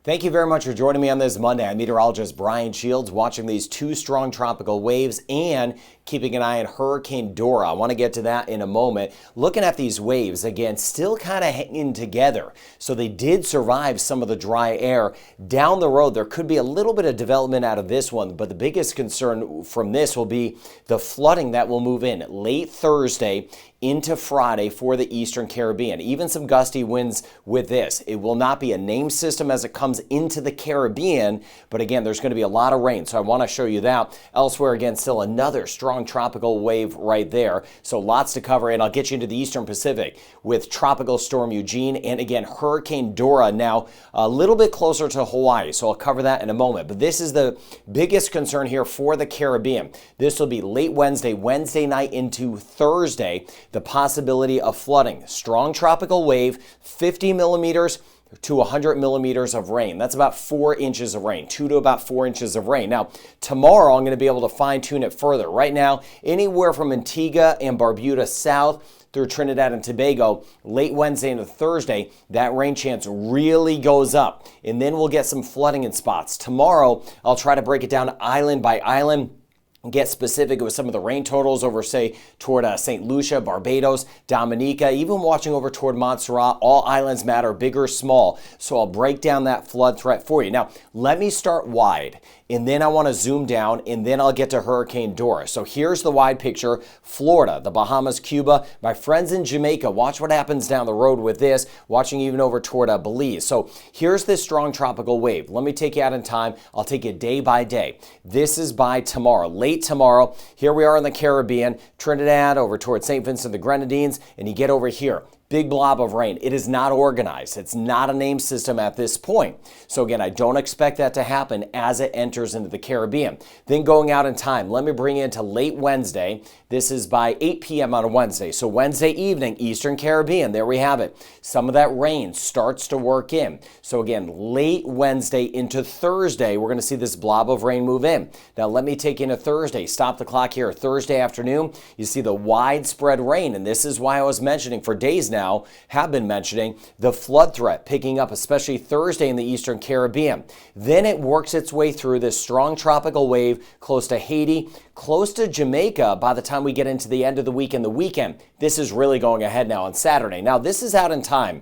Thank you very much for joining me on this Monday. I'm meteorologist Brian Shields, watching these two strong tropical waves and keeping an eye on Hurricane Dora. I want to get to that in a moment. Looking at these waves, again, still kind of hanging together. So they did survive some of the dry air. Down the road, there could be a little bit of development out of this one, but the biggest concern from this will be the flooding that will move in late Thursday into Friday for the Eastern Caribbean. Even some gusty winds with this. It will not be a named system as it comes into the Caribbean, but again, there's going to be a lot of rain, so I want to show you that. Elsewhere, again, still another strong tropical wave right there, so lots to cover, and I'll get you into the Eastern Pacific with Tropical Storm Eugene and again, Hurricane Dora now a little bit closer to Hawaii, so I'll cover that in a moment. But this is the biggest concern here for the Caribbean. This will be late Wednesday night into Thursday. The possibility of flooding. Strong tropical wave, 50 millimeters to 100 millimeters of rain. That's about 4 inches of rain, 2 to about 4 inches of rain. Now, tomorrow I'm going to be able to fine tune it further. Right now, anywhere from Antigua and Barbuda south through Trinidad and Tobago, late Wednesday into Thursday, that rain chance really goes up. And then we'll get some flooding in spots. Tomorrow, I'll try to break it down island by island, get specific with some of the rain totals over, say, toward St. Lucia, Barbados, Dominica, even watching over toward Montserrat. All islands matter, big or small. So I'll break down that flood threat for you. Now, let me start wide, and then I want to zoom down, and then I'll get to Hurricane Dora. So here's the wide picture. Florida, the Bahamas, Cuba, my friends in Jamaica. Watch what happens down the road with this, watching even over toward Belize. So here's this strong tropical wave. Let me take you out in time. I'll take you day by day. This is by tomorrow, late tomorrow. Here we are in the Caribbean, Trinidad over toward St. Vincent the Grenadines, and you get over here. Big blob of rain. It is not organized. It's not a named system at this point. So again, I don't expect that to happen as it enters into the Caribbean. Then going out in time, let me bring you into late Wednesday. This is by 8 p.m. on a Wednesday. So Wednesday evening, Eastern Caribbean, there we have it. Some of that rain starts to work in. So again, late Wednesday into Thursday, we're going to see this blob of rain move in. Now let me take you into Thursday. Stop the clock here. Thursday afternoon, you see the widespread rain. And this is why I was mentioning for days now, have been mentioning the flood threat picking up, especially Thursday in the Eastern Caribbean. Then it works its way through this strong tropical wave close to Haiti, close to Jamaica by the time we get into the end of the week and the weekend. This is really going ahead now on Saturday. Now, this is out in time,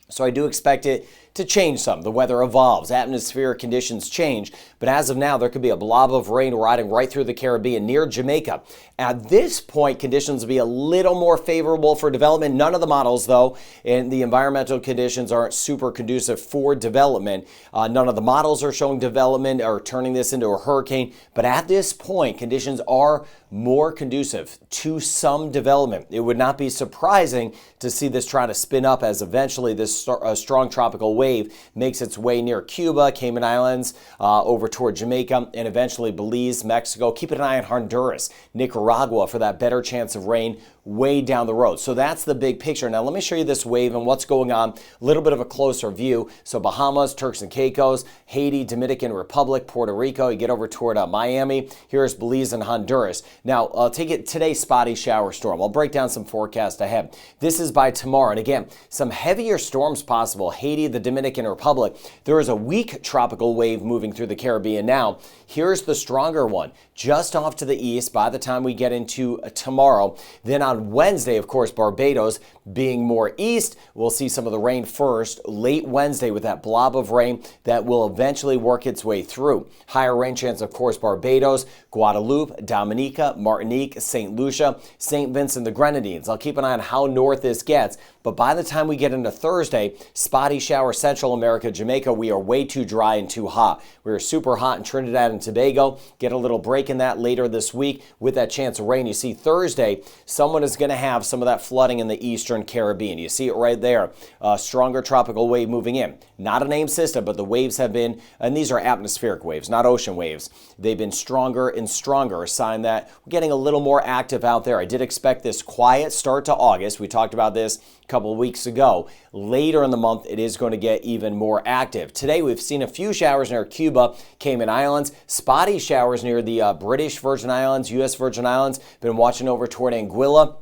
so I do expect it to change some. The weather evolves, atmospheric conditions change, but as of now, there could be a blob of rain riding right through the Caribbean near Jamaica. At this point, conditions will be a little more favorable for development. None of the models, though, and the environmental conditions aren't super conducive for development. None of the models are showing development or turning this into a hurricane, but at this point, conditions are more conducive to some development. It would not be surprising to see this try to spin up as eventually this strong tropical wave makes its way near Cuba, Cayman Islands, over toward Jamaica, and eventually Belize, Mexico. Keep an eye on Honduras, Nicaragua for that better chance of rain way down the road. So that's the big picture. Now let me show you this wave and what's going on, a little bit of a closer view. So Bahamas, Turks and Caicos, Haiti, Dominican Republic, Puerto Rico, you get over toward Miami. Here's Belize and Honduras. Now I'll take it today's spotty shower storm. I'll break down some forecast ahead. This is by tomorrow. And again, some heavier storms possible. Haiti, the Dominican Republic. There is a weak tropical wave moving through the Caribbean now. Here's the stronger one just off to the east by the time we get into tomorrow. Then on Wednesday, of course, Barbados being more east, we'll see some of the rain first late Wednesday with that blob of rain that will eventually work its way through. Higher rain chance, of course, Barbados, Guadeloupe, Dominica, Martinique, St. Lucia, St. Vincent the Grenadines. I'll keep an eye on how north this gets, but by the time we get into Thursday, spotty shower Central America, Jamaica, we are way too dry and too hot. We are super hot in Trinidad and Tobago. Get a little break in that later this week with that chance of rain. You see Thursday, someone is going to have some of that flooding in the Eastern Caribbean. You see it right there. Stronger tropical wave moving in. Not a named system, but the waves have been, and these are atmospheric waves, not ocean waves. They've been stronger and stronger, a sign that we're getting a little more active out there. I did expect this quiet start to August. We talked about this a couple of weeks ago. Later in the month, it is going to get even more active. Today, we've seen a few showers near Cuba, Cayman Islands, spotty showers near the British Virgin Islands, U.S. Virgin Islands. Been watching over toward Anguilla.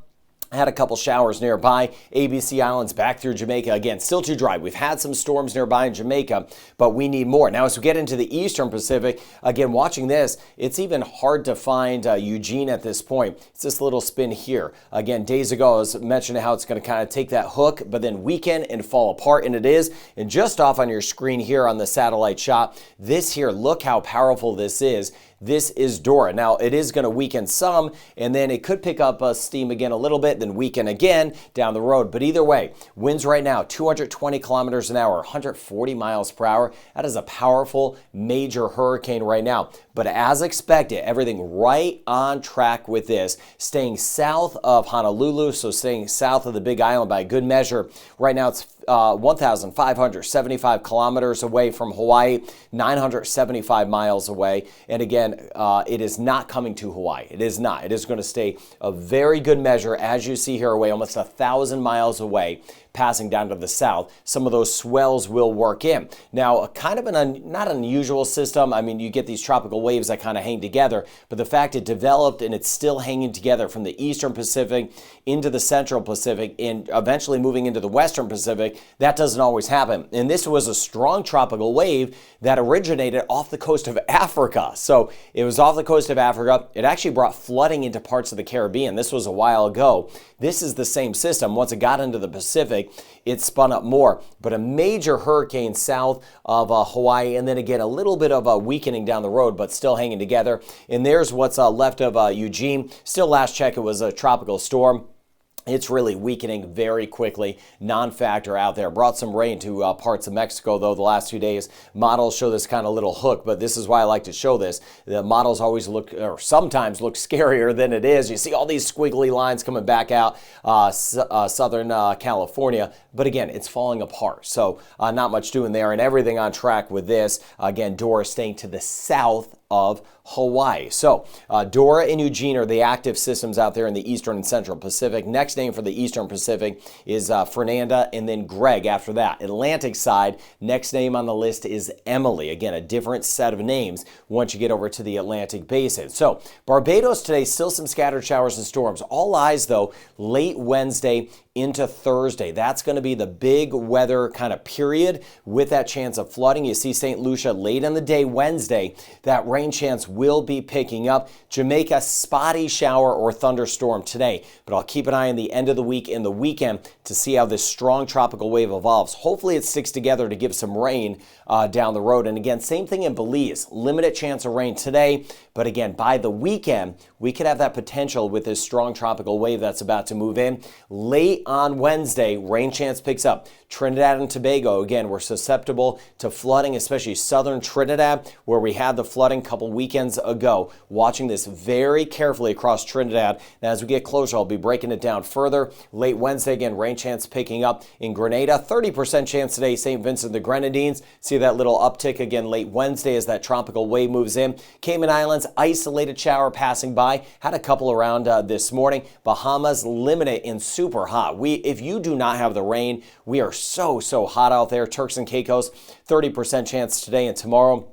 Had a couple showers nearby. ABC Islands back through Jamaica. Again, still too dry. We've had some storms nearby in Jamaica, but we need more. Now, as we get into the eastern Pacific, again, watching this, it's even hard to find Eugene at this point. It's this little spin here. Again, days ago, I was mentioning how it's going to kind of take that hook, but then weaken and fall apart, and it is. And just off on your screen here on the satellite shot, this here, look how powerful this is. This is Dora. Now, it is going to weaken some, and then it could pick up steam again a little bit, then weaken again down the road. But either way, winds right now, 220 kilometers an hour, 140 miles per hour. That is a powerful, major hurricane right now. But as expected, everything right on track with this, staying south of Honolulu, so staying south of the Big Island by a good measure. Right now, it's 1,575 kilometers away from Hawaii, 975 miles away. And again, it is not coming to Hawaii. It is not. It is going to stay a very good measure, as you see here, away, almost 1,000 miles away, passing down to the south. Some of those swells will work in. Now, kind of an not unusual system. I mean, you get these tropical waves that kind of hang together, but the fact it developed and it's still hanging together from the eastern Pacific into the central Pacific and eventually moving into the western Pacific, that doesn't always happen. And this was a strong tropical wave that originated off the coast of Africa. So it was off the coast of Africa. It actually brought flooding into parts of the Caribbean. This was a while ago. This is the same system. Once it got into the Pacific, it spun up more. But a major hurricane south of Hawaii, and then again, a little bit of a weakening down the road, but still hanging together. And there's what's left of Eugene. Still, last check, it was a tropical storm. It's really weakening very quickly, non-factor out there. Brought some rain to parts of Mexico, though, the last 2 days. Models show this kind of little hook, but this is why I like to show this. The models always look, or sometimes look scarier than it is. You see all these squiggly lines coming back out southern California, but again, it's falling apart. So not much doing there, and everything on track with this. Again, Dora staying to the south of Hawaii. So Dora and Eugene are the active systems out there in the eastern and central Pacific. Next name for the eastern Pacific is Fernanda, and then Greg after that. Atlantic side, next name on the list is Emily. Again, a different set of names once you get over to the Atlantic basin. So Barbados today, still some scattered showers and storms. All eyes, though, late Wednesday into Thursday. That's going to be the big weather kind of period with that chance of flooding. You see St. Lucia late in the day Wednesday. That rain chance will be picking up. Jamaica, spotty shower or thunderstorm today. But I'll keep an eye on the end of the week and the weekend to see how this strong tropical wave evolves. Hopefully it sticks together to give some rain down the road. And again, same thing in Belize. Limited chance of rain today. But again, by the weekend, we could have that potential with this strong tropical wave that's about to move in. Late on Wednesday, rain chance picks up. Trinidad and Tobago, again, we're susceptible to flooding, especially southern Trinidad, where we had the flooding a couple weekends ago. Watching this very carefully across Trinidad. Now, as we get closer, I'll be breaking it down further. Late Wednesday, again, rain chance picking up in Grenada. 30% chance today, St. Vincent the Grenadines. See that little uptick again late Wednesday as that tropical wave moves in. Cayman Islands, isolated shower passing by. Had a couple around this morning. Bahamas, limited and super hot. If you do not have the rain, we are so hot out there. Turks and Caicos, 30% chance today and tomorrow.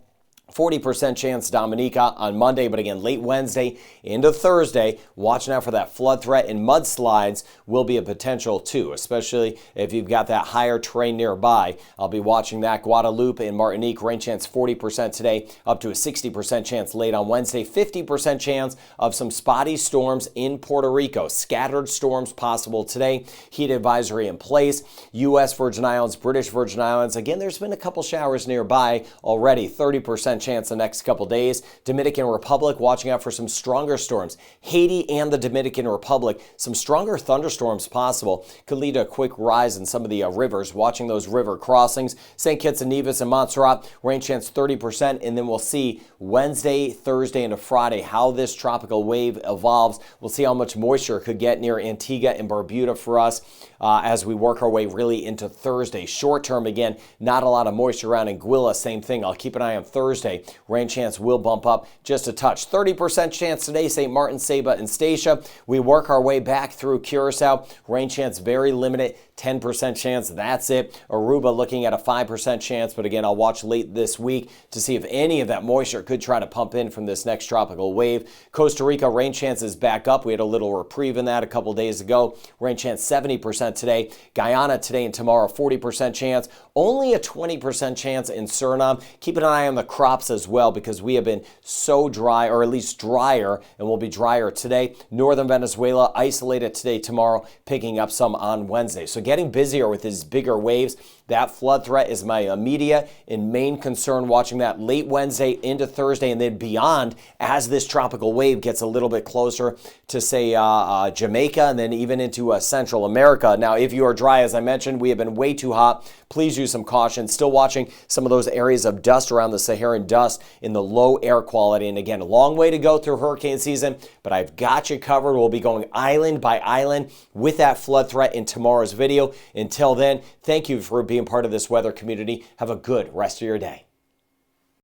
40% chance Dominica on Monday, but again, late Wednesday into Thursday, watching out for that flood threat, and mudslides will be a potential too, especially if you've got that higher terrain nearby. I'll be watching that. Guadalupe and Martinique, rain chance 40% today, up to a 60% chance late on Wednesday. 50% chance of some spotty storms in Puerto Rico. Scattered storms possible today. Heat advisory in place. U.S. Virgin Islands, British Virgin Islands. Again, there's been a couple showers nearby already. 30% chance the next couple days. Dominican Republic, watching out for some stronger storms. Haiti and the Dominican Republic, some stronger thunderstorms possible. Could lead to a quick rise in some of the rivers. Watching those river crossings. St. Kitts and Nevis and Montserrat, rain chance 30%, and then we'll see Wednesday, Thursday, into Friday how this tropical wave evolves. We'll see how much moisture it could get near Antigua and Barbuda for us as we work our way really into Thursday. Short term, again, not a lot of moisture around Anguilla. Same thing. I'll keep an eye on Thursday. Thursday, rain chance will bump up just a touch. 30% chance today, St. Martin, Saba, and Statia. We work our way back through Curacao. Rain chance very limited, 10% chance. That's it. Aruba looking at a 5% chance, but again, I'll watch late this week to see if any of that moisture could try to pump in from this next tropical wave. Costa Rica, rain chance is back up. We had a little reprieve in that a couple days ago. Rain chance 70% today. Guyana today and tomorrow, 40% chance. Only a 20% chance in Suriname. Keep an eye on the crops as well because we have been so dry, or at least drier, and will be drier today. Northern Venezuela, isolated today, tomorrow, picking up some on Wednesday. So getting busier with these bigger waves. That flood threat is my immediate and main concern, watching that late Wednesday into Thursday and then beyond as this tropical wave gets a little bit closer to, say, Jamaica and then even into Central America. Now, if you are dry, as I mentioned, we have been way too hot. Please use some caution. Still watching some of those areas of dust around the Saharan dust in the low air quality. And again, a long way to go through hurricane season, but I've got you covered. We'll be going island by island with that flood threat in tomorrow's video. Until then, thank you for being part of this weather community. Have a good rest of your day.